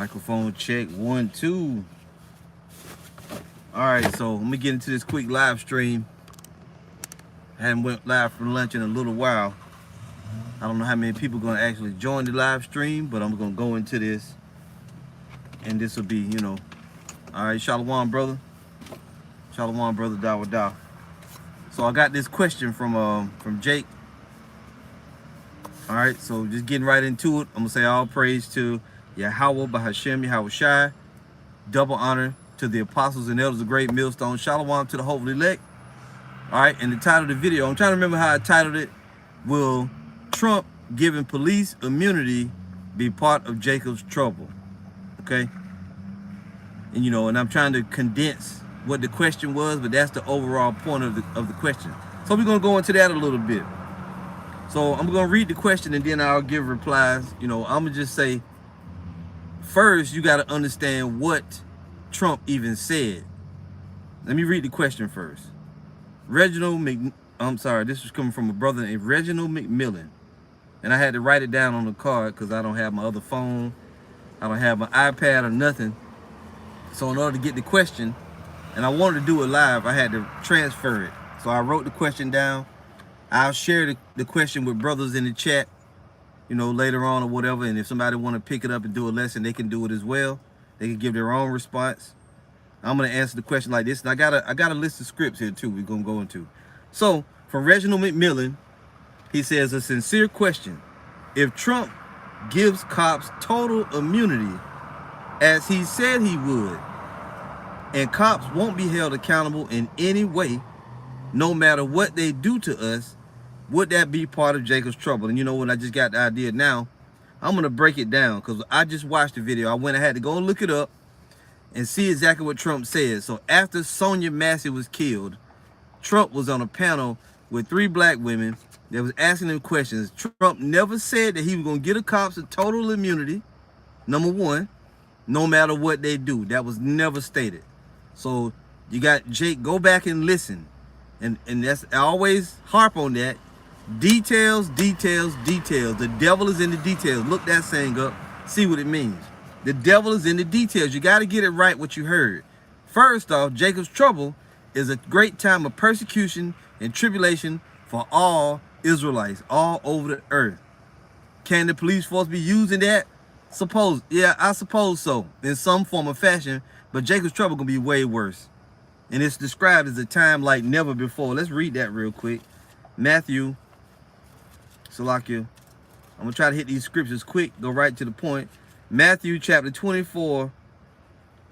Microphone check, 1, 2. All right, so let me get into this quick live stream. I haven't went live for lunch in a little while. I don't know how many people are gonna actually join the live stream, but I'm gonna go into this, and this will be, all right. Shalom, brother. Shalom, brother. Dawa. So I got this question from Jake. All right, so just getting right into it. I'm gonna say all praise to Yahweh, Bahashem, Yahweh Shai. Double honor to the apostles and elders of Great Millstone. Shalom to the hopefully elect. All right, and the title of the video, I'm trying to remember how I titled it. Will Trump giving police immunity be part of Jacob's trouble? Okay. And and I'm trying to condense what the question was, but that's the overall point of the question. So we're gonna go into that a little bit. So I'm gonna read the question and then I'll give replies. I'm gonna just say, first you gotta understand what Trump even said. Let me read the question first. This was coming from a brother named Reginald McMillan. And I had to write it down on the card because I don't have my other phone. I don't have my iPad or nothing. So in order to get the question, and I wanted to do it live, I had to transfer it. So I wrote the question down. I'll share the question with brothers in the chat, later on or whatever. And if somebody want to pick it up and do a lesson, they can do it as well. They can give their own response. I'm gonna answer the question like this, and I got a list of scripts here too. We're gonna go into. So from Reginald McMillan, he says, a sincere question: if Trump gives cops total immunity, as he said he would, and cops won't be held accountable in any way, no matter what they do to us, would that be part of Jacob's trouble? And when I just got the idea now, I'm gonna break it down because I just watched the video. I had to go and look it up and see exactly what Trump said. So after Sonia Massey was killed, Trump was on a panel with 3 black women that was asking them questions. Trump never said that he was gonna give the cops a total immunity, number one, no matter what they do. That was never stated. So you got Jake, go back and listen. And that's, I always harp on that. Details. The devil is in the details. Look that saying up, see what it means. The devil is in the details. You got to get it right what you heard. First off, Jacob's trouble is a great time of persecution and tribulation for all Israelites all over the earth. Can the police force be using that? Yeah, I suppose so, in some form or fashion, but Jacob's trouble gonna be way worse. And it's described as a time like never before. Let's read that real quick. Matthew, Salakia. I'm gonna try to hit these scriptures quick, go right to the point. Matthew chapter 24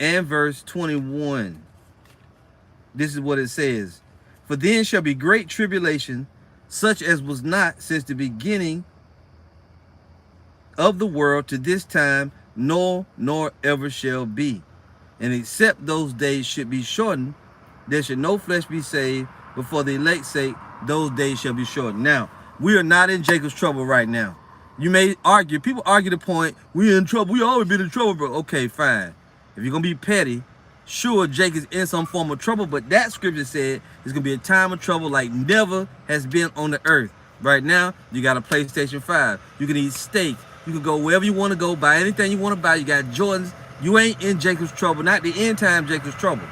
and verse 21. This is what it says. For then shall be great tribulation, such as was not since the beginning of the world to this time, nor ever shall be. And except those days should be shortened, there should no flesh be saved, but for the elect's sake, those days shall be shortened. Now, we are not in Jacob's trouble right now. You may argue, people argue the point, we're in trouble, we always been in trouble, bro. Okay, fine. If you're gonna be petty, sure, Jake is in some form of trouble, but that scripture said it's gonna be a time of trouble like never has been on the earth. Right now, you got a PlayStation 5. You can eat steak. You can go wherever you want to go, buy anything you want to buy. You got Jordans. You ain't in Jacob's trouble, not the end time Jacob's trouble.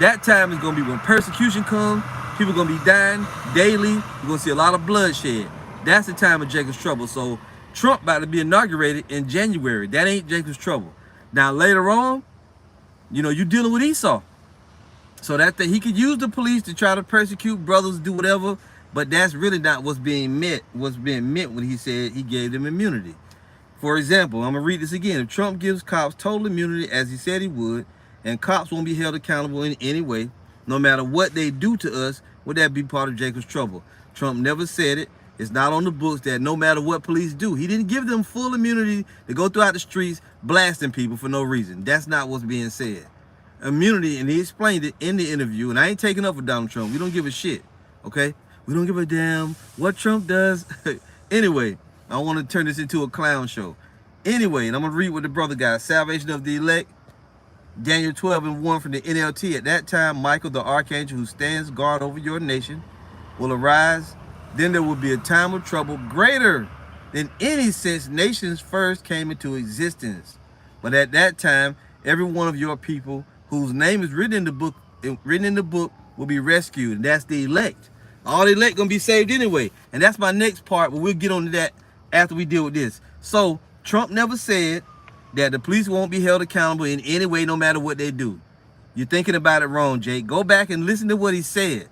That time is gonna be when persecution comes, people gonna be dying daily, you're gonna see a lot of bloodshed. That's the time of Jacob's trouble. So Trump about to be inaugurated in January. That ain't Jacob's trouble. Now later on, you're dealing with Esau. So that he could use the police to try to persecute brothers, do whatever, but that's really not what's being meant when he said he gave them immunity. For example, I'm gonna read this again. If Trump gives cops total immunity as he said he would, and cops won't be held accountable in any way, no matter what they do to us, would that be part of Jacob's trouble? Trump never said it. It's not on the books that no matter what police do, he didn't give them full immunity to go throughout the streets blasting people for no reason. That's not what's being said. Immunity, and he explained it in the interview, and I ain't taking up for Donald Trump. We don't give a shit, okay? We don't give a damn what Trump does. Anyway, I want to turn this into a clown show. Anyway, and I'm going to read what the brother got. Salvation of the elect, Daniel 12:1 from the NLT. At that time, Michael, the archangel who stands guard over your nation, will arise. Then there will be a time of trouble greater than any since nations first came into existence. But at that time, every one of your people whose name is written in the book will be rescued. And that's the elect. All the elect gonna be saved anyway. And that's my next part, but we'll get on to that after we deal with this. So Trump never said that the police won't be held accountable in any way, no matter what they do. You're thinking about it wrong, Jake. Go back and listen to what he said.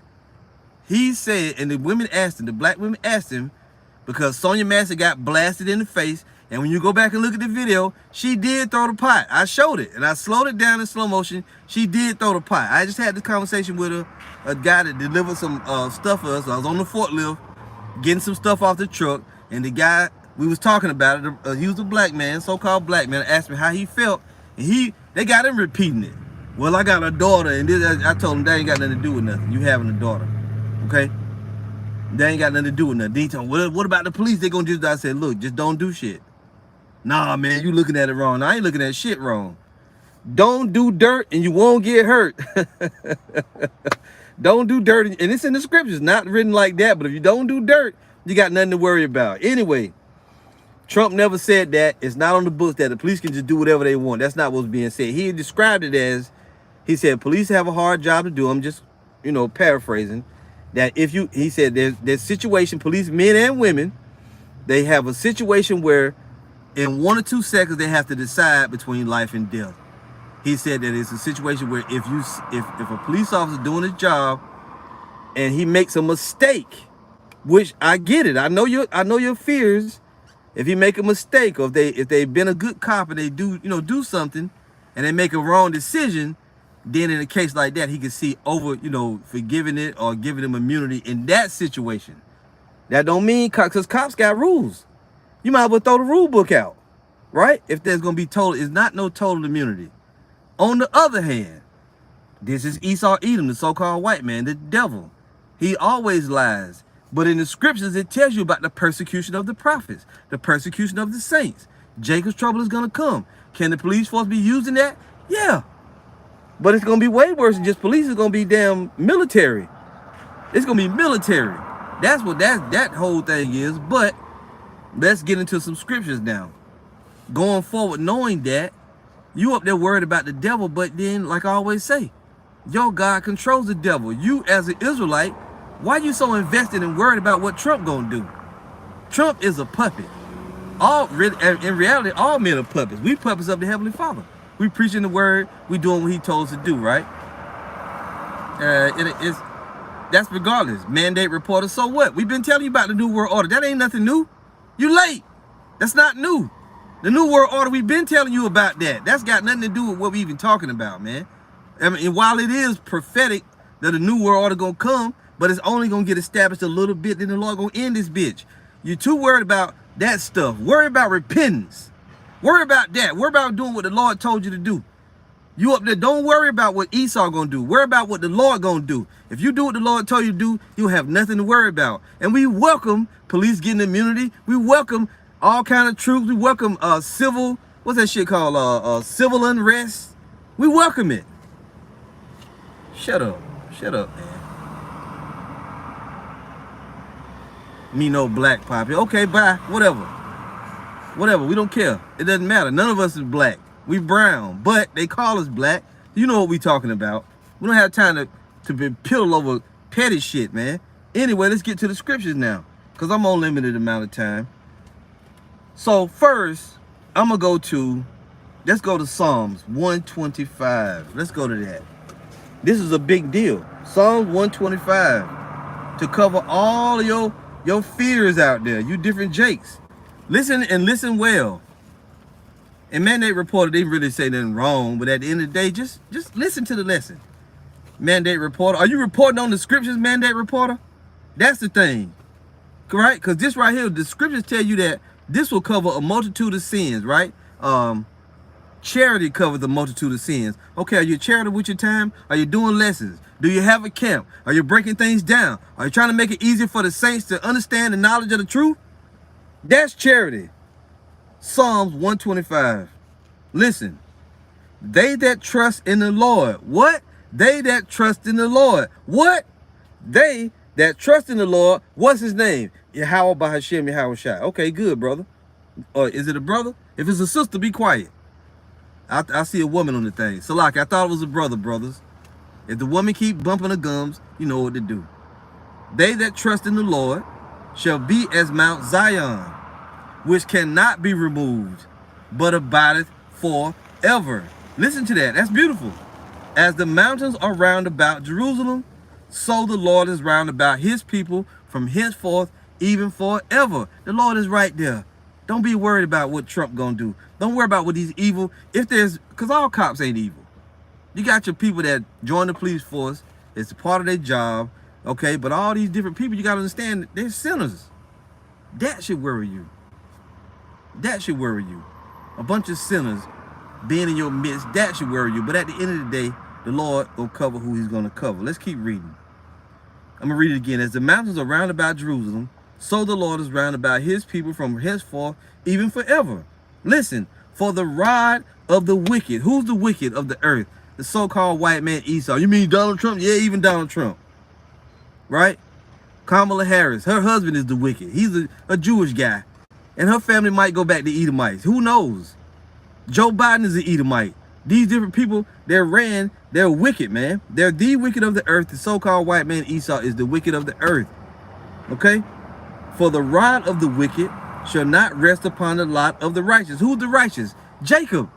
He said, and the women asked him, the black women asked him, because Sonya Massey got blasted in the face. And when you go back and look at the video, she did throw the pot. I showed it, and I slowed it down in slow motion. She did throw the pot. I just had this conversation with a guy that delivered some stuff for us. I was on the forklift getting some stuff off the truck, and the guy, we was talking about it, he was a black man, so-called black man, asked me how he felt, and they got him repeating it. Well, I got a daughter, and I told him that ain't got nothing to do with nothing. You having a daughter, okay? That ain't got nothing to do with nothing. Then he told me, what about the police? They gonna just, I said, look, just don't do shit. Nah, man, you looking at it wrong. I ain't looking at shit wrong. Don't do dirt and you won't get hurt. Don't do dirt, and it's in the scriptures, not written like that, but if you don't do dirt, you got nothing to worry about. Anyway, Trump never said that. It's not on the books that the police can just do whatever they want. That's not what's being said. He described it as, he said, police have a hard job to do. I'm just, paraphrasing. That he said, there's situation, police, men and women, they have a situation where in 1 or 2 seconds, they have to decide between life and death. He said that it's a situation where if a police officer doing his job and he makes a mistake, which I get it, I know your fears. If he make a mistake, or if they've been a good cop and they do something, and they make a wrong decision, then in a case like that, he can see over forgiving it or giving them immunity in that situation. That don't mean because cops got rules. You might as well throw the rule book out, right? If there's going to be it's not no total immunity. On the other hand, this is Esau Edom, the so-called white man, the devil. He always lies. But in the scriptures, it tells you about the persecution of the prophets, the persecution of the saints. Jacob's trouble is going to come. Can the police force be using that? Yeah. But it's going to be way worse than just police. It's going to be damn military. It's going to be military. That's what that whole thing is. But let's get into some scriptures now. Going forward, knowing that you up there worried about the devil, but then, like I always say, your God controls the devil. You as an Israelite, why you so invested and worried about what Trump gonna do? Trump is a puppet. In reality, all men are puppets. We puppets of the Heavenly Father. We preaching the word. We doing what He told us to do, right? That's regardless. Mandate reporter. So what? We've been telling you about the New World Order. That ain't nothing new. You late. That's not new. The New World Order, we've been telling you about that. That's got nothing to do with what we even talking about, man. I mean, while it is prophetic that the New World Order gonna come, but it's only gonna get established a little bit, then the Lord gonna end this bitch. You're too worried about that stuff. Worry about repentance. Worry about that. Worry about doing what the Lord told you to do. You up there, don't worry about what Esau gonna do. Worry about what the Lord gonna do. If you do what the Lord told you to do, you'll have nothing to worry about. And we welcome police getting immunity. We welcome all kind of troops. We welcome civil, what's that shit called? Civil unrest. We welcome it. Shut up. Shut up, man. Me no black poppy. Okay, bye. Whatever. Whatever. We don't care. It doesn't matter. None of us is black. We brown, but they call us black. You know what we talking about. We don't have time to be piddle over petty shit, man. Anyway, let's get to the scriptures now, because I'm on limited amount of time. So first, let's go to Psalms 125. Let's go to that. This is a big deal. Psalms 125, to cover all of your fears out there, you different Jakes. Listen and listen well. And Mandate Reporter didn't really say nothing wrong, but at the end of the day, just listen to the lesson. Mandate Reporter, are you reporting on the scriptures, Mandate Reporter? That's the thing, right? Because this right here, the scriptures tell you that this will cover a multitude of sins, right? Charity covers a multitude of sins. Okay, are you charitable with your time? Are you doing lessons? Do you have a camp? Are you breaking things down? Are you trying to make it easier for the saints to understand the knowledge of the truth? That's charity. Psalms 125. Listen. They that trust in the Lord. What? They that trust in the Lord. What? They that trust in the Lord. What's his name? Yahweh Bahashem Yahweh Shai. Okay, good, brother. Or is it a brother? If it's a sister, be quiet. I see a woman on the thing. So like, I thought it was a brother, brothers. If the woman keep bumping her gums, you know what to do. They that trust in the Lord shall be as Mount Zion, which cannot be removed, but abideth forever. Listen to that. That's beautiful. As the mountains are round about Jerusalem, so the Lord is round about his people from henceforth, even forever. The Lord is right there. Don't be worried about what Trump gonna do. Don't worry about what these evil, because all cops ain't evil. You got your people that join the police force. It's a part of their job, okay? But all these different people, you got to understand, they're sinners. That should worry you. That should worry you. A bunch of sinners being in your midst, that should worry you. But at the end of the day, the Lord will cover who he's going to cover. Let's keep reading. I'm going to read it again. As the mountains are round about Jerusalem, so the Lord is round about his people from henceforth, even forever. Listen, for the rod of the wicked. Who's the wicked of the earth? The so-called white man Esau. You mean Donald Trump? Yeah, even Donald Trump. Right? Kamala Harris. Her husband is the wicked. He's a Jewish guy. And her family might go back to Edomites. Who knows? Joe Biden is an Edomite. These different people, they're wicked, man. They're the wicked of the earth. The so-called white man Esau is the wicked of the earth. Okay? For the rod of the wicked shall not rest upon the lot of the righteous. Who's the righteous? Jacob.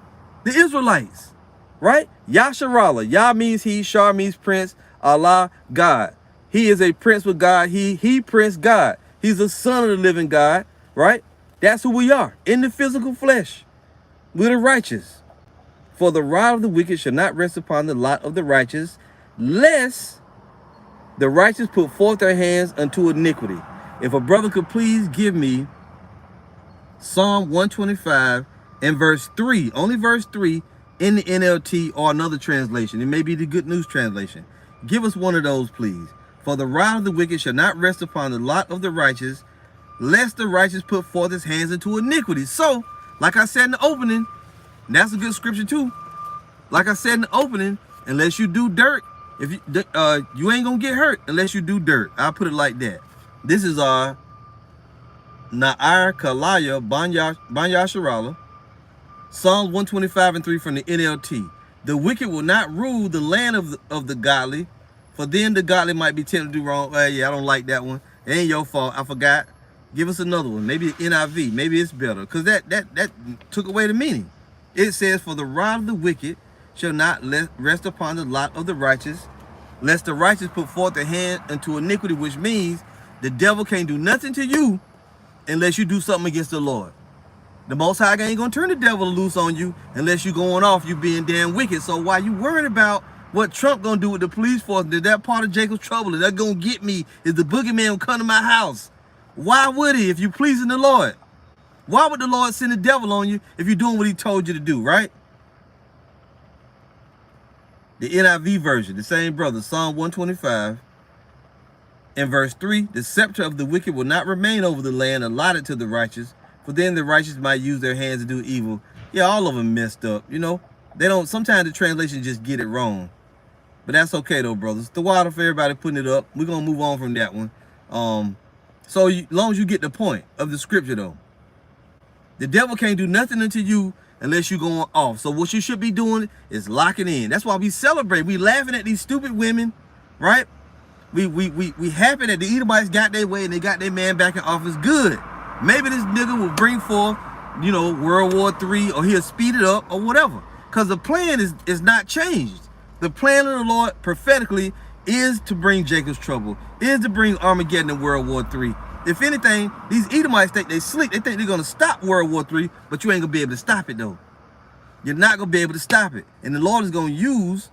The Israelites. Right? Yasharallah. Yah means he, Shar means prince, Allah, God. He is a prince with God. He prince God. He's the son of the living God. Right? That's who we are. In the physical flesh. We're the righteous. For the rod of the wicked shall not rest upon the lot of the righteous, lest the righteous put forth their hands unto iniquity. If a brother could please give me Psalm 125 and verse 3, only verse 3, in the NLT or another translation. It may be the Good News translation. Give us one of those, please. For the rod of the wicked shall not rest upon the lot of the righteous, lest the righteous put forth his hands into iniquity. So, like I said in the opening, that's a good scripture too. Like I said in the opening, unless you do dirt, if you ain't gonna get hurt unless you do dirt. I'll put it like that. This is our Na'ar Kalaya Banyasharala. Psalms 125 and 3 from the NLT. The wicked will not rule the land of the godly, for then the godly might be tempted to do wrong. Yeah, I don't like that one. It ain't your fault. I forgot. Give us another one. Maybe NIV. Maybe it's better. Because that took away the meaning. It says, for the rod of the wicked shall not rest upon the lot of the righteous, lest the righteous put forth their hand unto iniquity, which means the devil can't do nothing to you unless you do something against the Lord. The Most High ain't gonna turn the devil loose on you unless you going off, you being damn wicked. So why you worried about what Trump gonna do with the police force? Is that part of Jacob's trouble? Is that gonna get me? Is the boogeyman gonna come to my house? Why would he if you pleasing the Lord? Why would the Lord send the devil on you if you're doing what he told you to do, right? The NIV version, the same brother, Psalm 125 and verse 3, the scepter of the wicked will not remain over the land allotted to the righteous, for then the righteous might use their hands to do evil. Yeah, all of them messed up, you know. They don't, sometimes the translation just get it wrong. But that's okay though, brothers. The water for everybody putting it up. We're going to move on from that one. So as long as you get the point of the scripture though. The devil can't do nothing unto you unless you're going off. So what you should be doing is locking in. That's why we celebrate. We laughing at these stupid women, right? We happy that the Edomites got their way and they got their man back in office. Good. Maybe this nigga will bring forth, you know, World War III, or he'll speed it up or whatever. Because the plan is not changed. The plan of the Lord prophetically is to bring Jacob's trouble, is to bring Armageddon and World War III. If anything, these Edomites think they sleep. They think they're going to stop World War III, but you ain't going to be able to stop it though. You're not going to be able to stop it. And the Lord is going to use,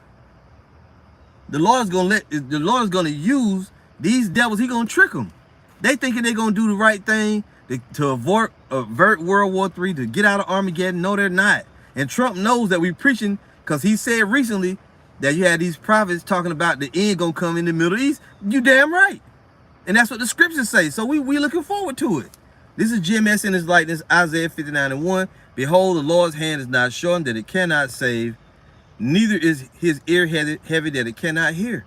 the Lord is going to use these devils. He's going to trick them. They thinking they're going to do the right thing to avert World War III, to get out of Armageddon. No, they're not. And Trump knows that we're preaching, because he said recently that you had these prophets talking about the end going to come in the Middle East. You damn right. And that's what the scriptures say. So we looking forward to it. This is GMS in his likeness, Isaiah 59 and 1. Behold, the Lord's hand is not shortened that it cannot save, neither is his ear heavy that it cannot hear.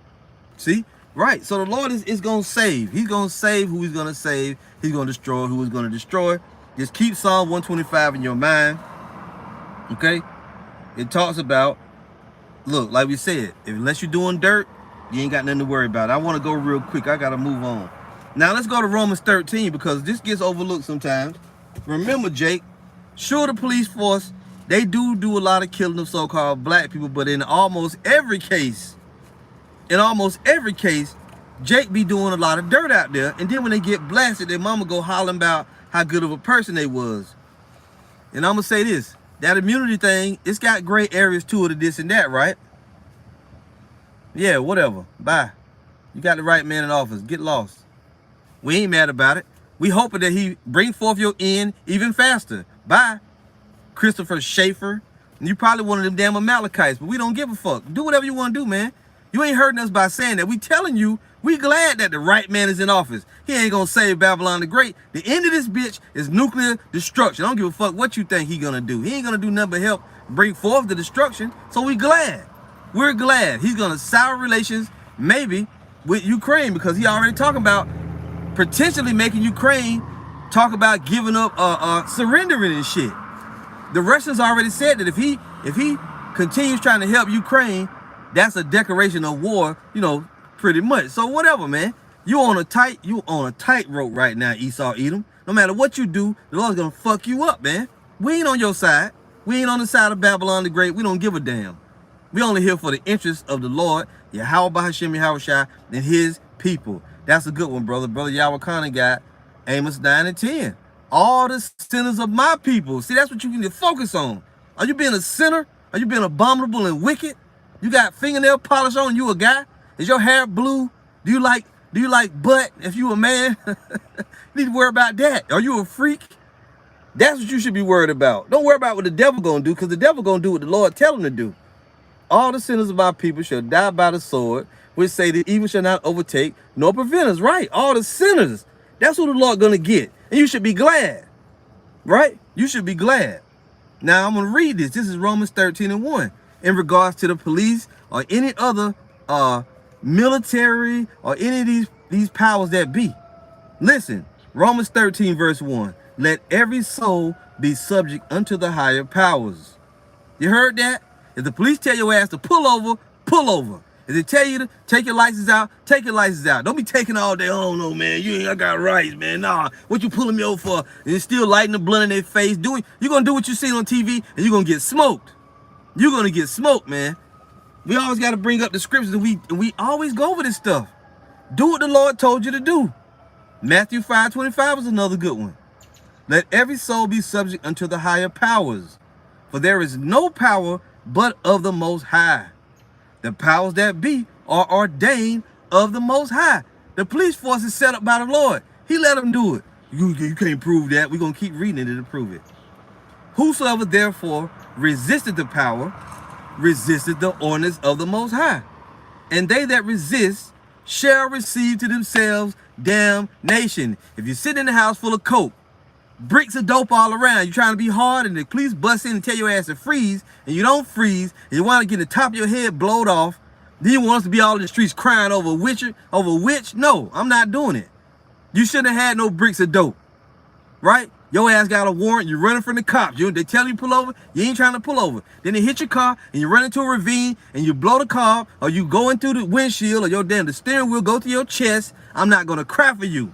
See? Right. So the Lord is going to save. He's going to save who he's going to save. He's going to destroy who he's going to destroy. Just keep Psalm 125 in your mind. Okay? it talks about, look, like we said, unless you're doing dirt, you ain't got nothing to worry about. I want to go real quick. I got to move on. Now, let's go to Romans 13 because this gets overlooked sometimes. Remember, Jake, sure, the police force, they do a lot of killing of so-called black people, but in almost every case, Jake be doing a lot of dirt out there. And then when they get blasted, their mama go hollering about how good of a person they was. And I'm going to say this. That immunity thing, it's got gray areas to it, this and that, right? Yeah, whatever. Bye. You got the right man in office. Get lost. We ain't mad about it. We hoping that he bring forth your end even faster. Bye. Christopher Schaefer. You probably one of them damn Amalekites, but we don't give a fuck. Do whatever you want to do, man. You ain't hurting us by saying that. We telling you, we glad that the right man is in office. He ain't gonna save Babylon the Great. The end of this bitch is nuclear destruction. I don't give a fuck what you think he gonna do. He ain't gonna do nothing but help bring forth the destruction. So we glad. We're glad. He's gonna sour relations, maybe, with Ukraine, because he already talking about potentially making Ukraine talk about giving up, surrendering and shit. The Russians already said that if he continues trying to help Ukraine, that's a declaration of war, you know, pretty much. So whatever, man. You on a tightrope right now, Esau Edom. No matter what you do, the Lord's gonna fuck you up, man. We ain't on your side. We ain't on the side of Babylon the Great. We don't give a damn. We only here for the interests of the Lord, Yahweh Bahashim Yahushua, and his people. That's a good one, brother. Brother Yahweh Khan got Amos 9 and 10. All the sinners of my people. See, that's what you need to focus on. Are you being a sinner? Are you being abominable and wicked? You got fingernail polish on, you a guy? Is your hair blue? Do you like butt if you a man? You need to worry about that. Are you a freak? That's what you should be worried about. Don't worry about what the devil gonna do, because the devil gonna do what the Lord tell him to do. All the sinners of our people shall die by the sword, which say that evil shall not overtake nor prevent us. Right, all the sinners. That's who the Lord gonna get. And you should be glad. Right? You should be glad. Now I'm gonna read this. This is Romans 13 and 1. In regards to the police or any other military or any of these powers that be. Listen, Romans 13 verse 1. Let every soul be subject unto the higher powers. You heard that? If the police tell your ass to pull over, pull over. If they tell you to take your license out, take your license out. Don't be taking all day. Oh no, man, I got rights, man. Nah, what you pulling me over for? And you're still lighting the blunt in their face. You're gonna do what you see on TV, and you're gonna get smoked. You're gonna get smoked, man. We always got to bring up the scriptures, and we always go over this stuff. Do what the Lord told you to do. Matthew 5:25 is another good one. Let every soul be subject unto the higher powers, for there is no power but of the Most High. The powers that be are ordained of the Most High. The police force is set up by the Lord. He let them do it. You can't prove that. We're going to keep reading it to prove it. Whosoever therefore resisted the power, resisted the ordinance of the Most High. And they that resist shall receive to themselves damnation. If you sit in the house full of coke, bricks of dope all around, you're trying to be hard, and the police bust in and tell your ass to freeze, and you don't freeze, and you want to get the top of your head blowed off, then you want us to be all in the streets crying over a witch? No, I'm not doing it. You shouldn't have had no bricks of dope, right? Your ass got a warrant, you're running from the cops. They tell you to pull over, you ain't trying to pull over. Then they hit your car, and you run into a ravine, and you blow the car, or you go into the windshield, or the steering wheel go to your chest. I'm not going to cry for you.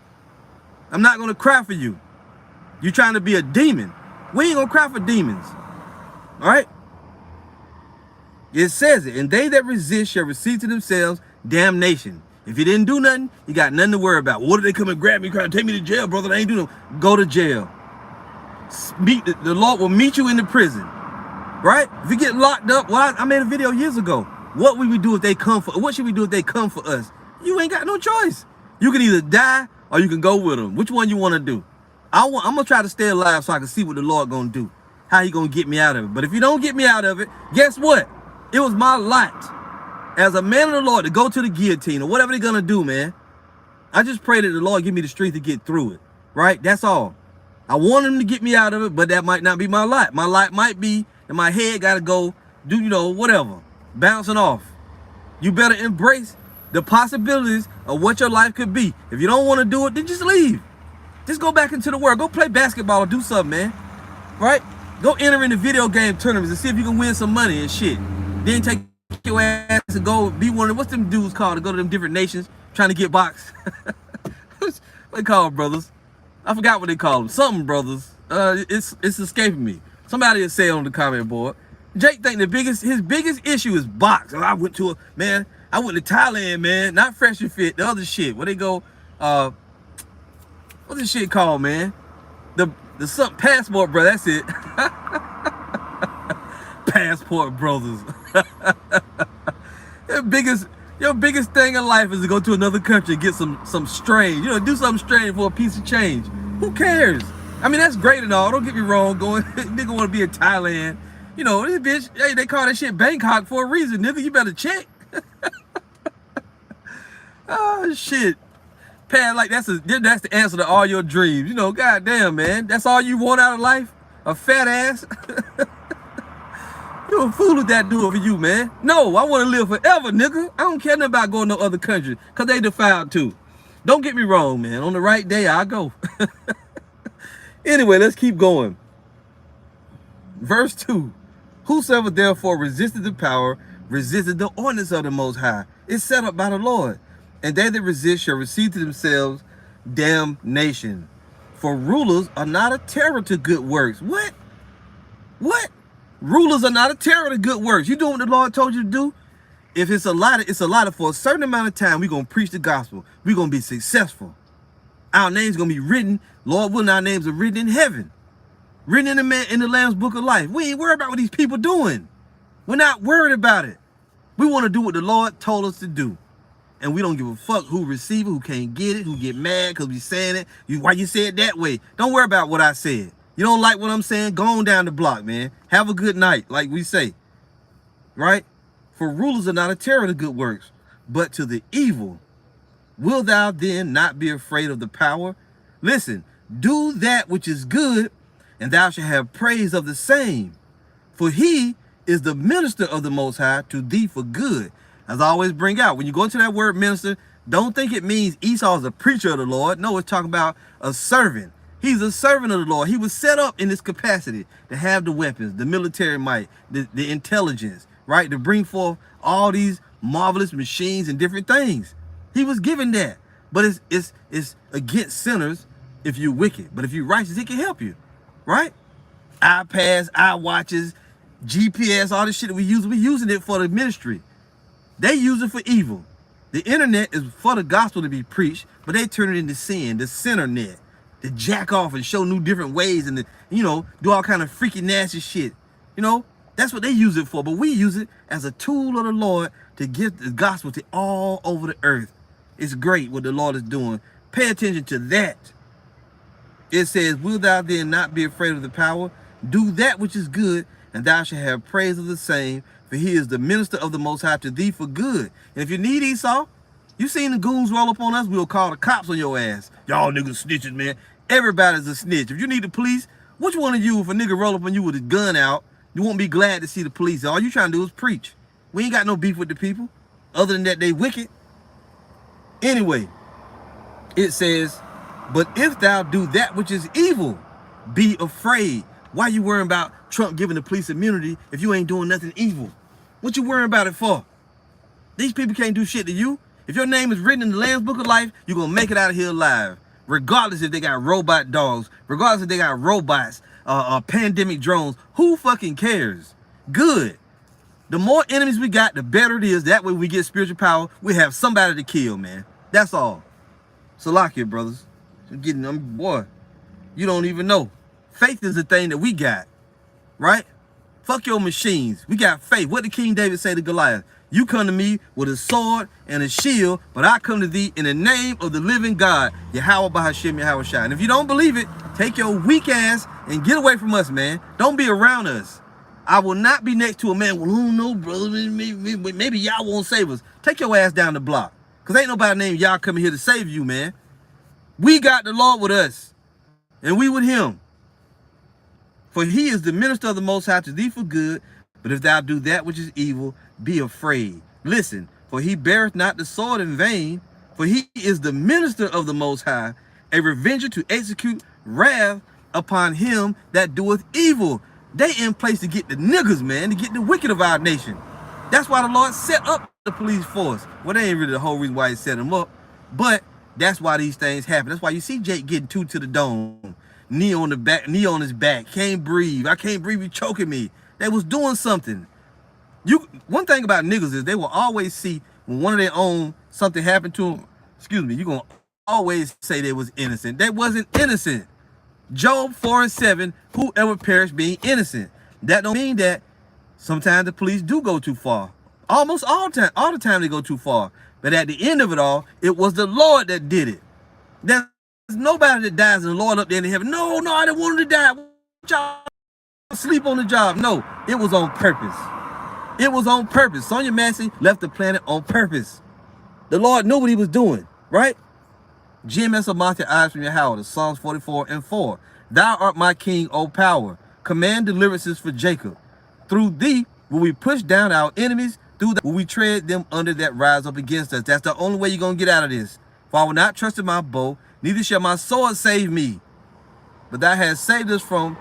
I'm not going to cry for you. You trying to be a demon. We ain't going to cry for demons. All right? It says it. And they that resist shall receive to themselves damnation. If you didn't do nothing, you got nothing to worry about. What if they come and grab me, trying to take me to jail, brother? I ain't doing nothing. Go to jail. The Lord will meet you in the prison. Right? If you get locked up, I made a video years ago. What would we do if they come for? What should we do if they come for us? You ain't got no choice. You can either die or you can go with them. Which one you want to do? I'm going to try to stay alive so I can see what the Lord going to do. How he going to get me out of it. But if you don't get me out of it, guess what? It was my lot as a man of the Lord to go to the guillotine or whatever they're going to do, man. I just pray that the Lord give me the strength to get through it. Right? That's all. I want him to get me out of it, but that might not be my lot. My lot might be that my head got to go do, whatever. Bouncing off. You better embrace the possibilities of what your life could be. If you don't want to do it, then just leave. Just go back into the world. Go play basketball or do something, man. Right? Go enter in the video game tournaments and see if you can win some money and shit. Then take your ass and go be one of what's them dudes called to go to them different nations trying to get box. What they call them, brothers? I forgot what they call them. Something brothers. It's escaping me. Somebody will say it on the comment board. Jake think his biggest issue is box. I went to Thailand, man. Not Fresh and Fit. The other shit. Where they go? What's this shit called, man? The something passport, bro. That's it. Passport brothers. Your biggest thing in life is to go to another country and get some strange. You know, do something strange for a piece of change. Who cares? I mean, that's great and all. Don't get me wrong. Nigga want to be in Thailand. You know, this bitch, hey, they call that shit Bangkok for a reason, nigga. You better check. Oh, shit. Pat, like, that's the answer to all your dreams. You know, goddamn, man. That's all you want out of life? A fat ass? You a fool if that do it for you, man. No, I want to live forever, nigga. I don't care nothing about going to other countries, because they defiled too. Don't get me wrong, man. On the right day, I'll go. Anyway, let's keep going. Verse 2. Whosoever therefore resisted the power, resisted the ordinance of the Most High. It's set up by the Lord. And they that resist shall receive to themselves damnation. For rulers are not a terror to good works. What? What? Rulers are not a terror to good works. You doing what the Lord told you to do? If it's allotted for a certain amount of time, we're going to preach the gospel. We're going to be successful. Our names going to be written. Lord willing, our names are written in heaven. Written in the Lamb's book of life. We ain't worried about what these people doing. We're not worried about it. We want to do what the Lord told us to do. And we don't give a fuck who receive it, who can't get it, who get mad because we saying it. Why you say it that way? Don't worry about what I said. You don't like what I'm saying? Go on down the block, man. Have a good night, like we say. Right? For rulers are not a terror to good works, but to the evil. Will thou then not be afraid of the power? Listen, do that which is good, and thou shalt have praise of the same. For he is the minister of the Most High to thee for good. As I always bring out, when you go into that word minister, don't think it means Esau is a preacher of the Lord. No, it's talking about a servant. He's a servant of the Lord. He was set up in this capacity to have the weapons, the military might, the intelligence, right? To bring forth all these marvelous machines and different things. He was given that. But it's against sinners if you're wicked. But if you're righteous, it can help you, right? iPads, iWatches, GPS, all this shit that we're using it for the ministry. They use it for evil. The internet is for the gospel to be preached, but they turn it into sin, the sinner net, to jack off and show new different ways and, do all kind of freaky, nasty shit. That's what they use it for, but we use it as a tool of the Lord to give the gospel to all over the earth. It's great what the Lord is doing. Pay attention to that. It says, will thou then not be afraid of the power? Do that which is good, and thou shalt have praise of the same, for he is the minister of the Most High to thee for good. And if you need Esau, you seen the goons roll up on us, we'll call the cops on your ass. Y'all niggas snitches, man. Everybody's a snitch. If you need the police, which one of you, if a nigga roll up on you with a gun out, you won't be glad to see the police. All you trying to do is preach. We ain't got no beef with the people. Other than that, they wicked. Anyway, it says, but if thou do that which is evil, be afraid. Why you worrying about Trump giving the police immunity if you ain't doing nothing evil? What you worrying about it for? These people can't do shit to you. If your name is written in the Lamb's Book of Life, you're going to make it out of here alive. Regardless if they got robot dogs, regardless if they got robots, pandemic drones, who fucking cares? Good. The more enemies we got, the better it is. That way we get spiritual power. We have somebody to kill, man. That's all. Salakia, brothers. Boy, you don't even know. Faith is the thing that we got, right? Fuck your machines. We got faith. What did King David say to Goliath? You come to me with a sword and a shield, but I come to thee in the name of the living God, Yahweh Bahashem, Yahweh Shai. And if you don't believe it, take your weak ass and get away from us, man. Don't be around us. I will not be next to a man, well, who know, brother, maybe y'all won't save us. Take your ass down the block, because ain't nobody named y'all coming here to save you, man. We got the Lord with us, and we with him. For he is the minister of the Most High to thee for good, but if thou do that which is evil, be afraid. Listen, for he beareth not the sword in vain, for he is the minister of the Most High, a revenger to execute wrath upon him that doeth evil. They in place to get the niggas, man, to get the wicked of our nation. That's why the Lord set up the police force. Well, that ain't really the whole reason why he set them up, but that's why these things happen. That's why you see Jake getting two to the dome, knee on the back, knee on his back, can't breathe. I can't breathe, you choking me. They was doing something. One thing about niggas is they will always see when one of their own, something happened to them, excuse me, you're going to always say they was innocent. They wasn't innocent. Job 4:7, whoever perished being innocent. That don't mean that sometimes the police do go too far. Almost all the time they go too far. But at the end of it all, it was the Lord that did it. There's nobody that dies and the Lord up there in heaven. No, I didn't want him to die. Y'all sleep on the job. No, it was on purpose. It was on purpose. Sonia Massey left the planet on purpose. The Lord knew what he was doing, right? GMS will mount your eyes from your house. Psalms 44:4. Thou art my king, O power. Command deliverances for Jacob. Through thee will we push down our enemies. Through that will we tread them under that rise up against us. That's the only way you're going to get out of this. For I will not trust in my bow, neither shall my sword save me. But thou hast saved us from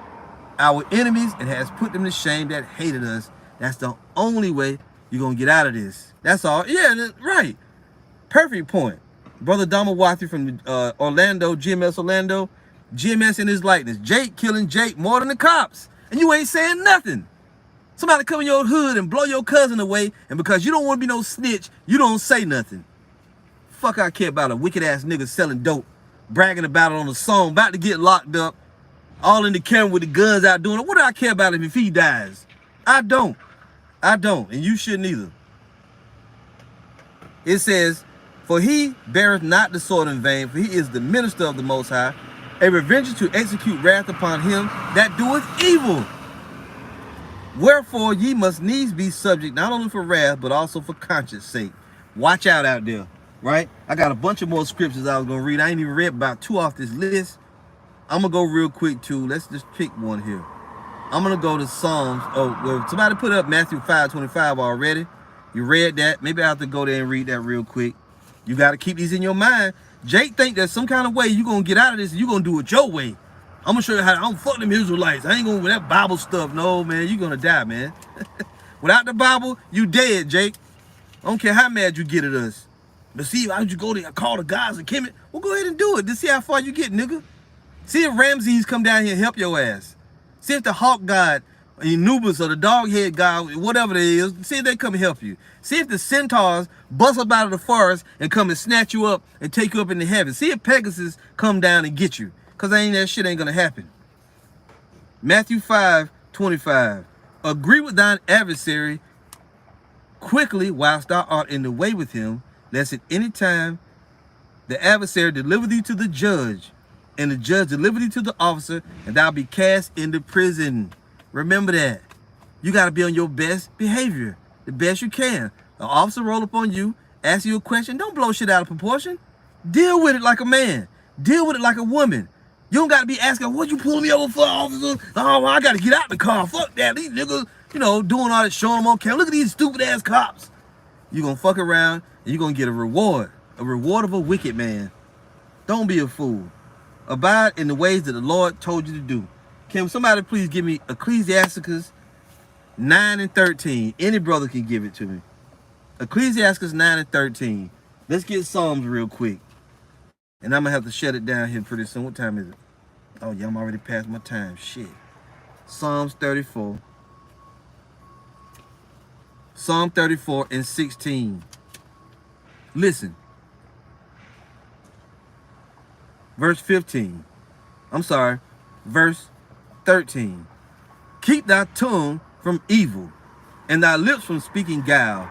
our enemies and has put them to shame that hated us. That's the only way you're going to get out of this. That's all. Yeah, right. Perfect point. Brother Damawathi from Orlando, GMS Orlando, GMS in his likeness. Jake killing Jake more than the cops. And you ain't saying nothing. Somebody come in your hood and blow your cousin away, and because you don't want to be no snitch, you don't say nothing. Fuck I care about a wicked ass nigga selling dope, bragging about it on a song, about to get locked up, all in the camera with the guns out doing it. What do I care about him if he dies? I don't. And you shouldn't either. It says, for he beareth not the sword in vain, for he is the minister of the Most High, a revenger to execute wrath upon him that doeth evil. Wherefore ye must needs be subject, not only for wrath, but also for conscience sake. Watch out there, right? I got a bunch of more scriptures I was going to read. I ain't even read about 2 off this list. I'm going to go real quick, too. Let's just pick one here. I'm going to go to Psalms. Oh, well, somebody put up Matthew 5:25 already. You read that. Maybe I have to go there and read that real quick. You got to keep these in your mind. Jake think there's some kind of way you're going to get out of this and you're going to do it your way. I'm going to show you how I don't fuck them Israelites. I ain't going with that Bible stuff. No, man, you're going to die, man. Without the Bible, you dead, Jake. I don't care how mad you get at us. But see, why would you go there and call the guys and Kemet? Well, go ahead and do it to see how far you get, nigga. See if Ramses come down here and help your ass. See if the Hawk God, Anubis, or the dog head God, whatever it is, see if they come and help you. See if the centaurs bust up out of the forest and come and snatch you up and take you up into heaven. See if Pegasus come down and get you. Because that shit ain't going to happen. Matthew 5:25. Agree with thine adversary quickly whilst thou art in the way with him, lest at any time the adversary deliver thee to the judge, and the judge deliver thee to the officer, and thou be cast into prison. Remember that. You got to be on your best behavior, the best you can. The officer roll up on you, ask you a question. Don't blow shit out of proportion. Deal with it like a man. Deal with it like a woman. You don't got to be asking, what you pulling me over for, officer? Oh, well, I got to get out the car. Fuck that. These niggas, doing all that, showing them on camera. Look at these stupid ass cops. You're going to fuck around and you're going to get a reward of a wicked man. Don't be a fool. Abide in the ways that the Lord told you to do. Can somebody please give me Ecclesiasticus 9:13? Any brother can give it to me. Ecclesiasticus 9:13. Let's get Psalms real quick. And I'm going to have to shut it down here pretty soon. What time is it? Oh, yeah, I'm already past my time. Shit. Psalms 34. Psalm 34:16. Listen. Verse 15. I'm sorry. Verse 13. Keep thy tongue from evil, and thy lips from speaking guile.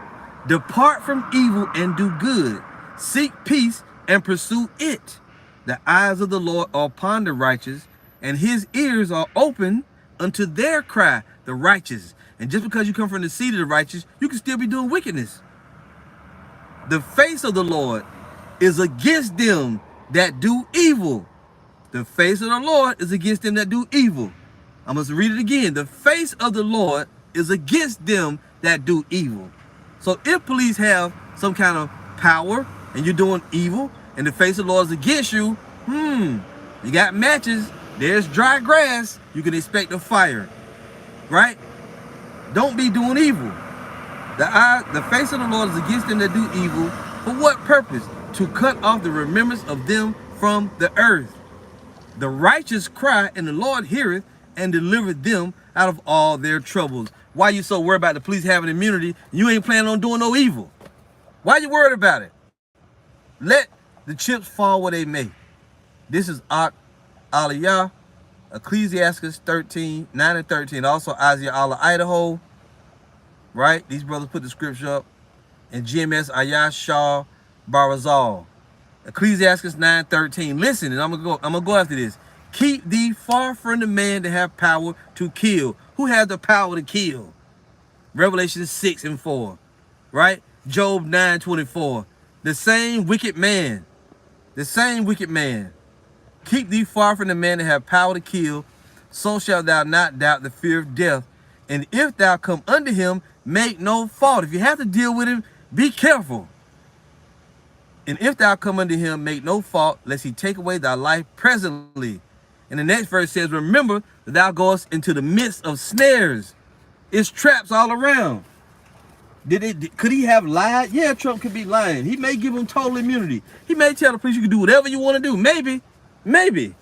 Depart from evil and do good. Seek peace and pursue it. The eyes of the Lord are upon the righteous, and his ears are open unto their cry, the righteous. And just because you come from the seed of the righteous, you can still be doing wickedness. The face of the Lord is against them that do evil. The face of the Lord is against them that do evil. I must read it again. The face of the Lord is against them that do evil. So if police have some kind of power and you're doing evil and the face of the Lord is against you, you got matches, there's dry grass, you can expect a fire. right? Don't be doing evil. The face of the Lord is against them that do evil. For what purpose? To cut off the remembrance of them from the earth. The righteous cry, and the Lord heareth, and delivereth them out of all their troubles. Why you so worried about the police having immunity? You ain't planning on doing no evil. Why you worried about it? Let the chips fall where they may. This is Aliyah, Ecclesiastes 13, 9 and 13. Also Isaiah Allah, Idaho. Right? These brothers put the scripture up. And GMS Ayah Shah Barazal. Ecclesiastes 9:13. Listen, and I'm gonna go after this. Keep thee far from the man that have power to kill. Who has the power to kill? Revelation 6 and 4. Right? Job 9:24. The same wicked man. The same wicked man. Keep thee far from the man that have power to kill, so shalt thou not doubt the fear of death. And if thou come unto him, make no fault. If you have to deal with him, be careful. And if thou come unto him, make no fault, lest he take away thy life presently. And the next verse says, remember that thou goest into the midst of snares. It's traps all around. Could he have lied? Yeah, Trump could be lying. He may give him total immunity. He may tell the police you can do whatever you want to do. Maybe.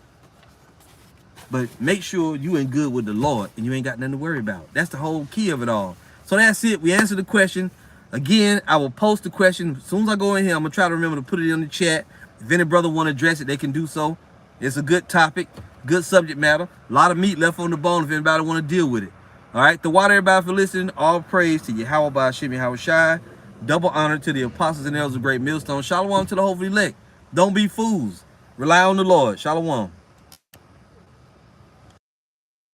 But make sure you in good with the Lord and you ain't got nothing to worry about. That's the whole key of it all. So that's it. We answered the question. Again, I will post the question. As soon as I go in here, I'm going to try to remember to put it in the chat. If any brother want to address it, they can do so. It's a good topic, good subject matter. A lot of meat left on the bone if anybody want to deal with it. All right. The water, everybody, for listening. All praise to Yahweh by Hashem Yahweh Shai. Double honor to the apostles and elders of Great Millstone. Shalom to the hopefully elect. Don't be fools. Rely on the Lord. Shalom.